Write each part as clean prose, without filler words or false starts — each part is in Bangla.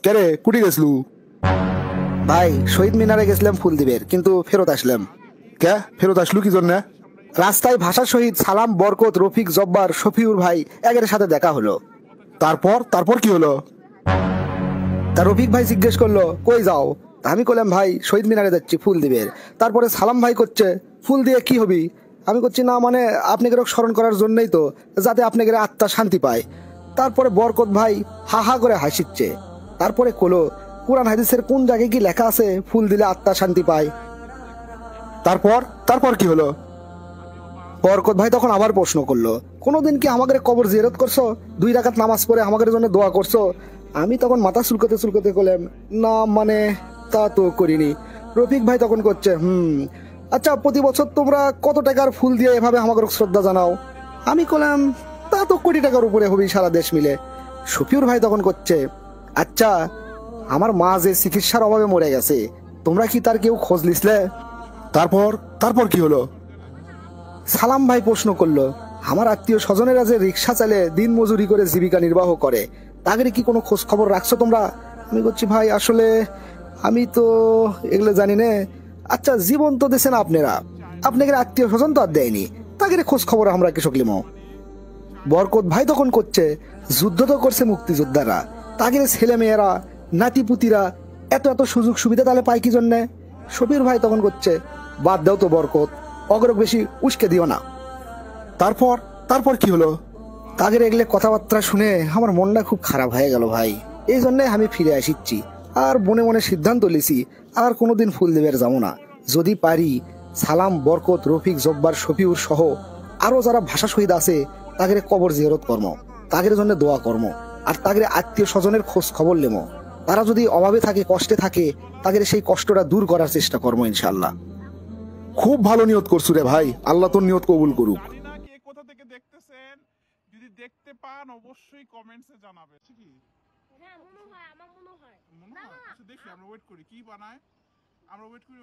কে রে কুটি গেছলু? ভাই শহীদ মিনারে গেছিলাম ফুল দিবের, কিন্তু ফেরত আসলাম। কে ফেরত আসলু কি জন্য? রাস্তায় ভাষা শহীদ সালাম, বরকত, রফিক, জব্বার, শফিউর ভাই একের সাথে দেখা হলো। তারপর তারপর কি হলো? তা রফিক ভাই জিজ্ঞেস করলো কই যাও। তা আমি কইলাম ভাই শহীদ মিনারে যাচ্ছি ফুল দিবের। তারপরে সালাম ভাই করছে ফুল দিয়ে কি হবি। আমি করছি না মানে আপনাকে স্মরণ করার জন্যই তো, যাতে আপনাকে আত্মা শান্তি পায়। তারপরে বরকত ভাই হা হা করে হাসিচ্ছে। তারপরে কলো কোরআন হাদিসের কোন জায়গায় কি লেখা আছে ফুল দিলে আত্মা শান্তি পায়। তারপর তারপর কি হলো? বরকত ভাই তখন আবার প্রশ্ন করলো কোনোদিন কি আমাদের কবর জিয়ারত করছো, 2 রাকাত নামাজ পড়ে আমাদের জন্য দোয়া করছো। আমি তখন মাথা চুলকোতে চুলকোতে করলাম না মানে তা তো করিনি। রফিক ভাই তখন করছে আচ্ছা প্রতি বছর তোমরা কত টাকার ফুল দিয়ে এভাবে আমাকে শ্রদ্ধা জানাও। আমি করলাম তা তো কোটি টাকার উপরে হবি সারা দেশ মিলে। শফিউর ভাই তখন করছে আচ্ছা আমার মা যে চিকিৎসার অভাবে মরে গেছে, তোমরা কি তার কেউ খোঁজ লিসলে। তারপর তারপর কি হলো? সালাম ভাই প্রশ্ন করলো আমার আত্মীয় স্বজনেরা যে রিক্সা চালে দিন মজুরি করে জীবিকা নির্বাহ করে, তাদের কি কোনো খোঁজ খবর রাখছো তোমরা। আমি বলছি ভাই আসলে আমি তো এগুলো জানি না। আচ্ছা জীবন তো দিয়েছেন আপনারা, আপনাদের আত্মীয় স্বজন তো আর দেয়নি, তাদের খোঁজ খবর আমরা কৃষক লিমো। বরকত ভাই তখন করছে যুদ্ধ তো করছে মুক্তিযোদ্ধারা, তাদের ছেলে মেয়েরা নাতিপুতিরা এত এত সুযোগ সুবিধা তাহলে পায় কি জন্যে। শফির ভাই তখন করছে বাদ দাও তো বরকত, অগ্রক বেশি উস্কে দিও না। তারপর তারপর কি হলো? তাদের এগুলো কথাবার্তা শুনে আমার মনটা খুব খারাপ হয়ে গেল ভাই। এই জন্যে আমি ফিরে আসিচ্ছি, আর মনে মনে সিদ্ধান্ত লিছি আর কোনোদিন ফুল দেবের যাবো না। যদি পারি সালাম, বরকত, রফিক, জব্বার, শফিউর সহ আরো যারা ভাষা শহীদ আছে তাদের কবর জিয়ারত কর্ম, তাদের জন্য দোয়া কর্ম, আর তাদের আত্মীয় স্বজনের খোঁজ খবর নেমো। তারা যদি অভাবে থাকে কষ্টে থাকে তাদের সেই কষ্টটা দূর করার চেষ্টা কর্ম ইনশাল্লাহ। খুব ভালো নিয়ত করছু রে ভাই, আল্লাহ তোর নিয়ত কবুল করুক। জানি না কে কোথা থেকে দেখতেছেন, যদি দেখতে পান অবশ্যই কমেন্টসে জানাবেন। কি হ্যাঁ মনে হয়, আমার মনে হয়। মনে না হয়? না আচ্ছা দেখি, আমরা ওয়েট করি কি বানায়। আমরা ওয়েট করি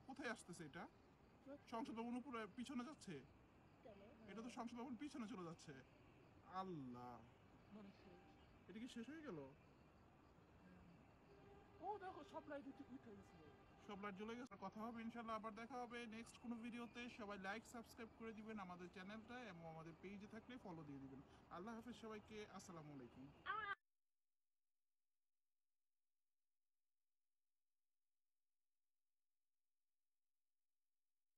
কোথায় আসতেছে এটা? সংসদ ভবন উপরে পিছনে যাচ্ছে। এটা তো সংসদ ভবন পিছনে চলে যাচ্ছে। আল্লাহ, এটা কি শেষ হয়ে গেল? ও দেখো সব লাইট উঠে গেছে, সব লাইট জ্বলে গেছে। কথা হবে ইনশাআল্লাহ, আবার দেখা হবে নেক্সট কোনো ভিডিওতে। সবাই লাইক সাবস্ক্রাইব করে দিবেন আমাদের চ্যানেলটা, এবং আমাদের পেজে থাকলে ফলো দিয়ে দিবেন। আল্লাহ হাফেজ সবাইকে, আসসালামু আলাইকুম।